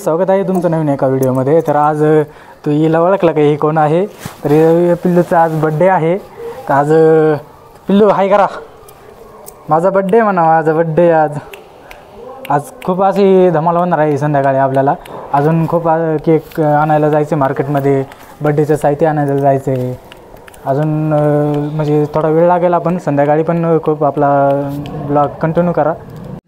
स्वागत आहे तुमचं नवीन एका व्हिडिओमध्ये। तर आज तू हिला ओळखला का, ही कोण आहे? तर पिल्लूचा आज बड्डे आहे। तर आज पिल्लू हाय करा, माझा बड्डे म्हणा, माझा बड्डे आज खूप अशी धमाल होणार आहे संध्याकाळी। आपल्याला अजून खूप केक आणायला जायचं मार्केटमध्ये, बड्डेचं साहित्य आणायला जायचं आहे अजून, म्हणजे थोडा वेळ लागेल। आपण संध्याकाळी पण खूप आपला ब्लॉग कंटिन्यू करा।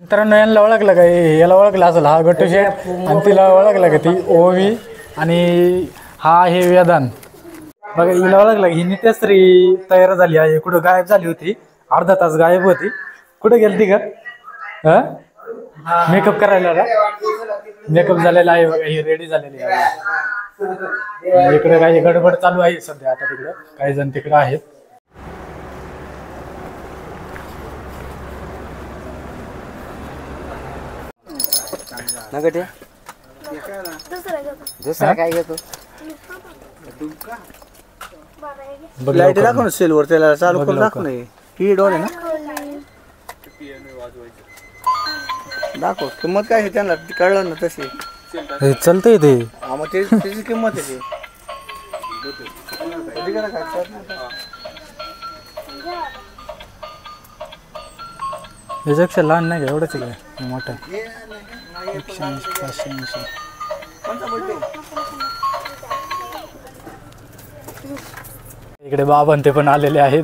मित्रांनो, यांना ओळखलं का? याला ओळखलं असेल, हा गट्टू शेठ, आणि तिला ओळखलं का ती ओवी, आणि हा आहे वेदांत। बघा हिला ओळखलं की ही नित्यश्री तयार झाली आहे, कुठं गायब झाली होती, अर्धा तास गायब होती, कुठे गेलती का? मेकअप करायला का? मेकअप झालेला आहे बघा, ही रेडी झालेली आहे। इकडे काही गडबड चालू आहे सध्या, आता तिकडं काही जण तिकडं आहेत। दुसरा काय घेतो? लाईट दाखव ना सेलवर, त्याला चालू करून दाखव ना, ही डोर आहे ना, दाखव किंमत काय आहे त्यांना कळलं ना तशी चलतंय ते। हा मग त्याची किंमत आहे ती। याच्यापेक्षा लहान नाही का? एवढंच आहे काय मोठं? 180, 580। इकडे बाबांते ते पण आलेले आहेत।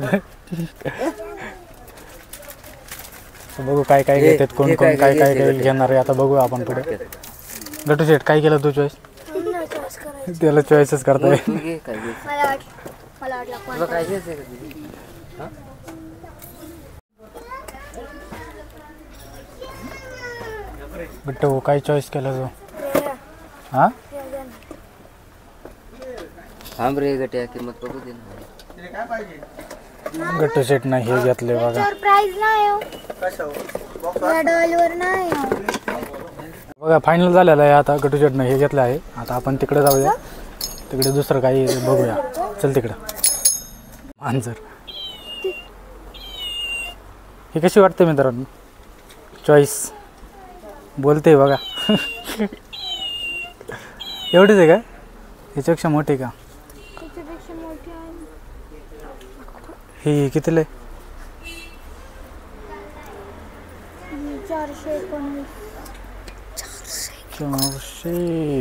बघू काय काय घेतात, कोण कोण काय काय काय घेणार आहे, आता बघू आपण पुढे। गट्टू शेठ, काय केलं तू चॉईस? त्याला चॉईसच करताय। गट्टू काय चॉईस केलं तू? हा थांब रे गट्या, किंमत बघू दे ना। गट्टू शेठ नाही हे घेतले बघा। प्राइस नाही हो, डॉलवर नाही हो। बघा फायनल झालेलं आहे आता, गट्टू शेठनं हे घेतलं आहे। आता आपण तिकडे जाऊया, तिकडे दुसरं काही बघूया। चल तिकडं। मांजर हे कशी वाटते मित्रांनो? चॉईस बोलते बघा। एवढीच आहे का? याच्यापेक्षा मोठी का? ही कितीला आहे? 419। 480।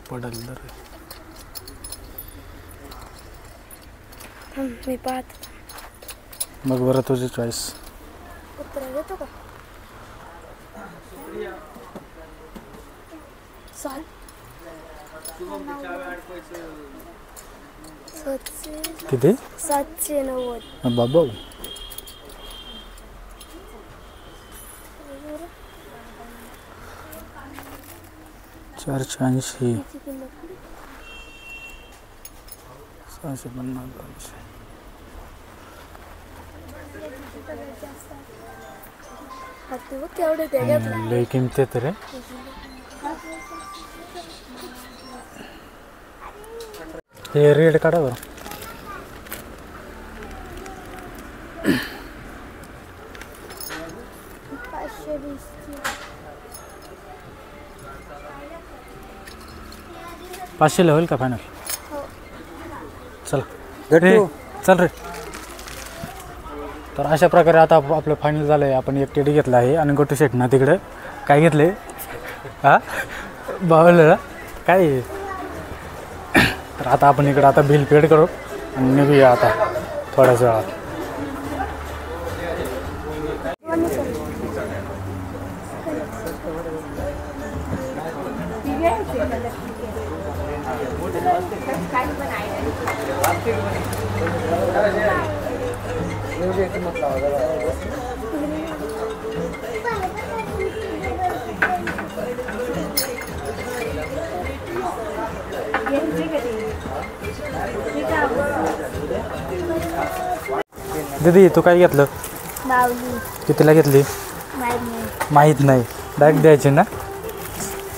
पडल तर मी पाहत मग बरं, तुझी चॉईस। कुत्रा घेतो का? चाल किती? 790 बाबा। चारशे 650। 650। तेवढे लई किमती तर आहे। हे रेड काढा बरं। पाचशेला होईल का फायनल? चल गट्टू चल रे। तर अशा प्रकारे आता आपलं फायनल झालं आहे। आपण एक टेडी घेतला आहे, आणि गट्टू शेठ ना तिकडे काय घेतले? हा बावलं काय? तर आता आपण इकडे आता बिल पेड करू आणि निघूया आता थोड्याच वेळात। दीदी तू काय घेतलं? बावली कितीला घेतली? माहीत नाही, डायरेक्ट द्यायची ना।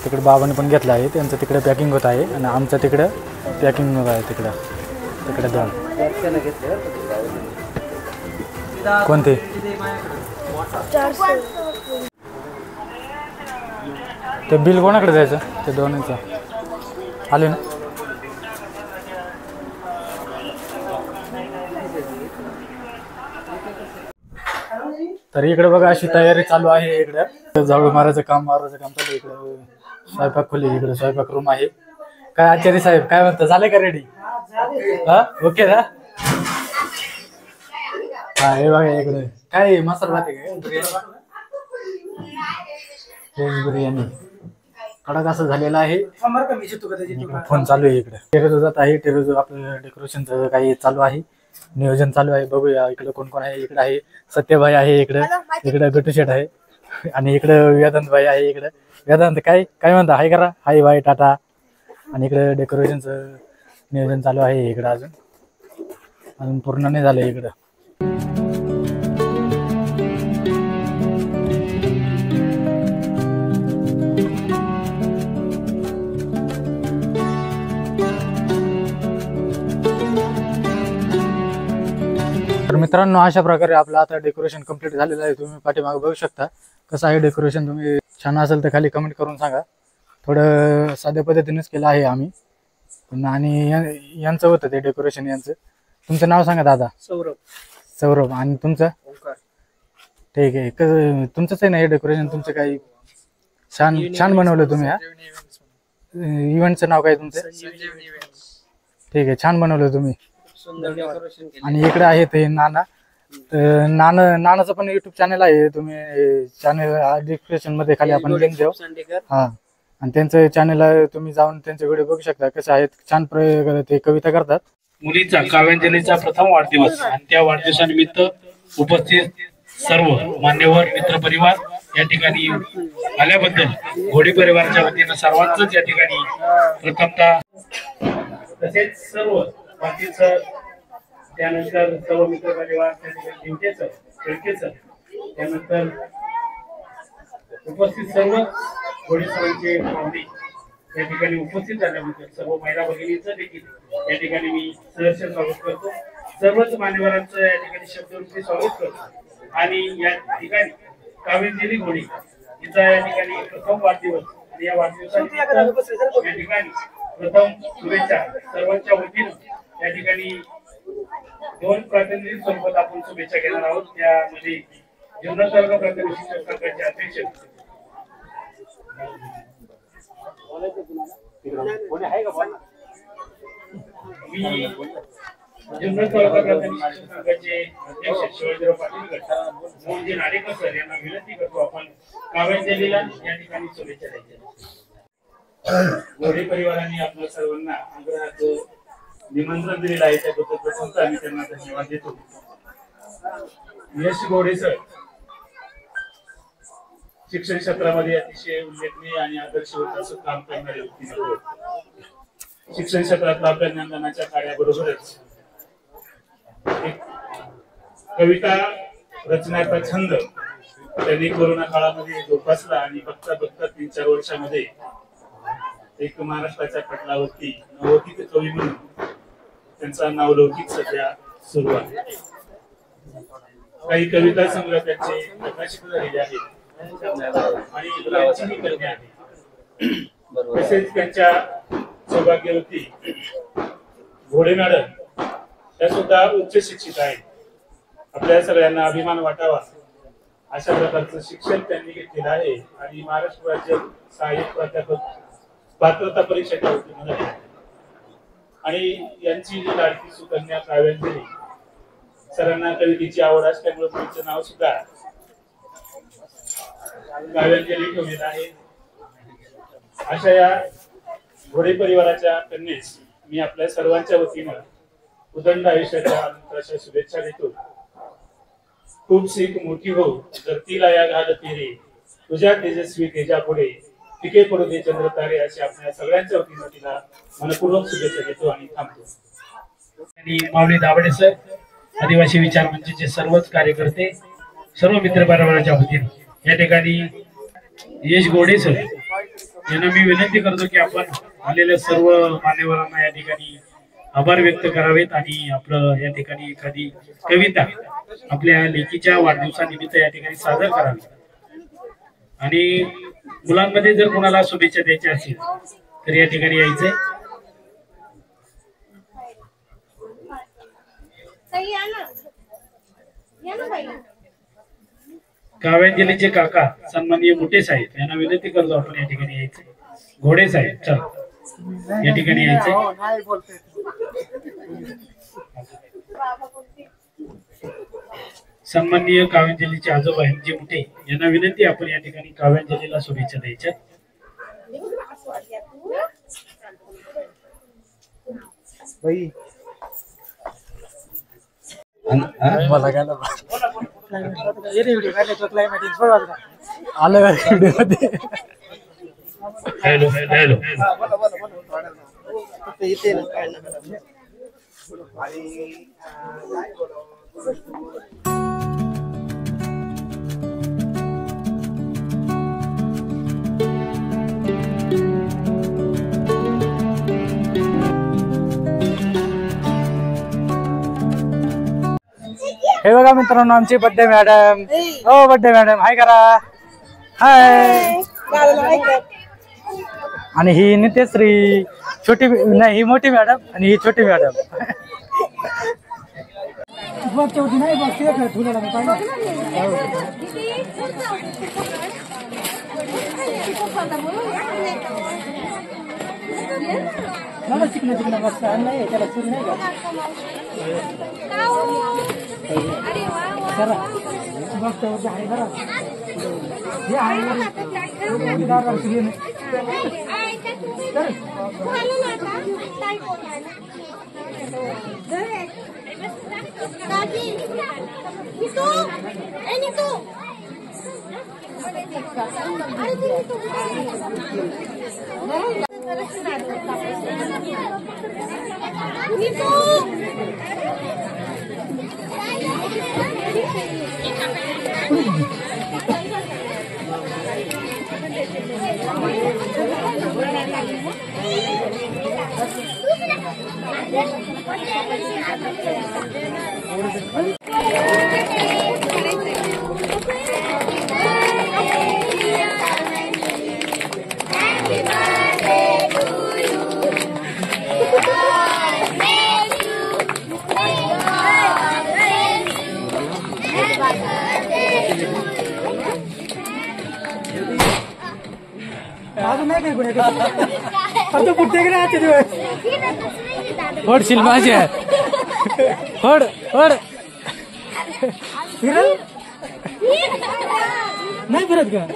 तिकडे बाबांनी पण घेतलं आहे, त्यांचं तिकडे पॅकिंग होत आहे आणि आमचं तिकडे पॅकिंग होत आहे तिकडे दोन। घरच्यानं घेतले बरं का ते गावाला. कोणते? 400. ते बिल कोणाकडे द्यायचं ते दोन्हीचं आले ना. तर इकडे बघा अशी तयारी चालू आहे. इकडे झाडू मारायचं काम चालू आहे. इकडे स्वयंपाक खोली, इकडे स्वयंपाक रूम आहे. काय आचार्य साहेब काय म्हणता, झाले का रेडी? हा ओके ना. हा हे बघा इकडे काय मसाला भात आहे का, बिर्याणी कडक असं झालेलं आहे. फोन चालू आहे. इकडे टेरेस जात आहे. टेरेस आपलं डेकोरेशनचं काही चालू आहे, नियोजन चालू आहे. बघूया इकडे कोण कोण आहे. इकडे आहे सत्यभाई आहे, इकडे गटू शेठ आहे आणि इकडे वेदांत भाई आहे. इकडे वेदांत काय काय म्हणता, हाय करा, हाय बाय टाटा. आणि इकडे डेकोरेशनचं नियोजन चालू आहे. इकडे अजून पूर्ण नाही झालं इकडं. तर मित्रांनो अशा प्रकारे आपलं आता डेकोरेशन कंप्लीट झालेलं आहे. तुम्ही पाठीमागे बघू शकता कसं आहे डेकोरेशन. तुम्ही छान असेल तर खाली कमेंट करून सांगा. थोडं साध्या पद्धतीनेच केलं आहे आम्ही पण. आणि यांचं होतं ते डेकोरेशन यांचं. तुमचं नाव सांगा दादा. सौरभ. आणि तुमचं? ठीक आहे. तुमचंच आहे ना हे डेकोरेशन? तुमचं काही छान बनवलं तुम्ही. हा इव्हेंटचं नाव काय तुमचं? ठीक आहे, छान बनवलं तुम्ही. आणि इकडे आहे ते नाना. नानाचं पण युट्यूब चॅनल आहे. तुम्ही चॅनल डिस्क्रिप्शन मध्ये खाली आपण लिंक देऊ. हा आणि त्यांचं चॅनल तुम्ही जाऊन त्यांचे व्हिडिओ बघू शकता कसे आहेत. छान ते कविता करतात. मुलीचा काव्यांजलीचा प्रथम वाढदिवस आणि त्या वाढदिवसानिमित्त उपस्थित सर्व मान्यवर मित्रपरिवार या ठिकाणी आल्याबद्दल घोडे परिवाराच्या वतीनं सर्वांचंच या ठिकाणी प्रथमतः, तसेच सर्व बाकीचं त्यानंतर सर्व मित्रपरिवार जिंकेचं शेळकेचं त्यानंतर उपस्थित सर्व घोडे सरांचे पाहुणे या ठिकाणी उपस्थित झाल्याबद्दल सर्व महिला भगिनींचं देखील या ठिकाणी मी सहर्ष स्वागत करतो. सर्वच मान्यवरांचं या ठिकाणी शब्दरूपी स्वागत करतो. आणि या ठिकाणी काव्यांजली घोडे हिचा या ठिकाणी प्रथम वाढदिवस आणि या वाढदिवसानिमित्त या ठिकाणी प्रथम शुभेच्छा सर्वांच्या वतीनं या ठिकाणी 2 प्रातिनिधिक स्वरूपात आपण शुभेच्छा घेणार आहोत. त्यामध्ये जिल्हा तालुका प्राथमिक शिक्षण संघाचे अध्यक्ष मी जिल्हा तालुका प्राथमिक शिक्षण संघाचे अध्यक्ष शिवाजीराव पाटील मोहनजी नाडेकर सर यांना विनंती करतो आपण काव्यांजलीला या ठिकाणी शुभेच्छा द्यायच्या. घोडे परिवारांनी आपल्या सर्वांना आग्रहाचं निमंत्रण दिलेलं आहे त्याबद्दल प्रथमतः आम्ही त्यांना धन्यवाद देतो. यश घोडे सर शिक्षण क्षेत्रामध्ये अतिशय उल्लेखनीय आणि आदर्शवत काम करणारे व्यक्ती. शिक्षण क्षेत्रातल्या अभिनंदनाच्या कार्याबरोबरच एक कविता रचण्याचा छंद त्यांनी कोरोना काळामध्ये जोपासला आणि बघता 3-4 वर्षामध्ये एक महाराष्ट्राच्या पटलावरती नवोदित कवी म्हणून त्यांचा नावलौकिक सध्या सुरू आहे. काही कविता संग्रह त्यांचे प्रकाशित झालेले आहेत आणि इतरांचीही कन्या आहे. तसेच त्यांच्या सौभाग्यवती घोडे मॅडम त्या सुद्धा उच्च शिक्षित आहेत. आपल्या सगळ्यांना अभिमान वाटावा अशा प्रकारचं शिक्षण त्यांनी घेतलेलं आहे आणि महाराष्ट्र राज्य सहाय्यक प्राध्यापक पात्रता परीक्षेच्या उत्तीर्ण झाले. आणि यांची जी लाडकी सुकन्या काव्यांजली सरांना कवितेची आवड असल्यामुळे त्यांचं नाव सुद्धा काव्यांजली ठेवलेलं आहे. अशा या घोडे परिवाराच्या कन्येस मी आपल्या सर्वांच्या वतीनं उदंड आयुष्याच्या अनंत शुभेच्छा देतो. खूप शिक मोठी हो धरतीला या घालती रे तुझ्या तेजस्वी तेजा पुढे पिके पडू दे चंद्र तारे अशी आपल्या सगळ्यांच्या वतीनं तिला मनपूर्वक शुभेच्छा देतो आणि थांबतो. आणि माऊली दावडे सर आदिवासी विचार मंचचे सर्वच कार्यकर्ते सर्व मित्रपरिवाराच्या वतीनं या ठिकाणी यश घोडे सर यांना मी विनंती करतो की आपण आलेल्या सर्व मान्यवरांना या ठिकाणी आभार व्यक्त करावेत आणि आपलं या ठिकाणी एखादी कविता आपल्या लेकीच्या वाढदिवसानिमित्त या ठिकाणी सादर करावी। आणि मुलांमध्ये जर कोणाला शुभेच्छा द्यायच्या असतील तर या ठिकाणी यायचंय। काव्यांजलीचे काका सन्माननीय मोठे साहेब यांना विनंती करतो आपण या ठिकाणी यायचंय। घोडे साहेब चल या ठिकाणी यायचंय। सन्माननीय काव्यांजलीचे आजोबा जे मोठे यांना विनंती आपण या ठिकाणी काव्यांजलीला शुभेच्छा द्यायच्या। मला काय आलं व्हिडिओमध्ये। हॅलो हॅलो हे बघा मित्रांनो आमची बर्थडे मॅडम। हो बर्थडे मॅडम हाय करा, हाय। आणि ही नित्यश्री छोटी, नाही ही मोठी मॅडम आणि ही छोटी मॅडम। होडशील माझ्या होड होड फिरल नाही फिरत का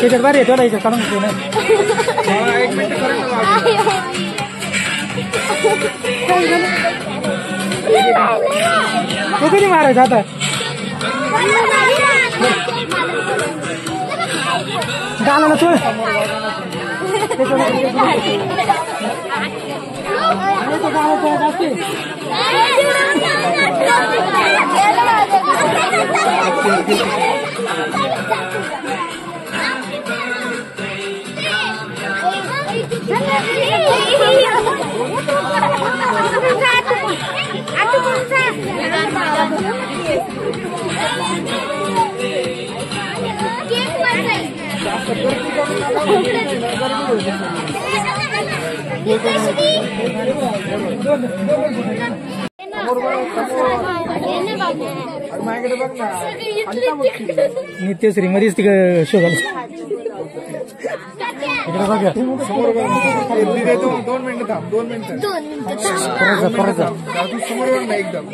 त्याच्यात बारी येतो इथं काढून घेतो ना तो कधी मारायचा आता गालाला चोळ नित्यश्री मध्येच ती शो झाला बघा 2 मिनिटं थांब 2 मिनिटं परत समोर ना एकदम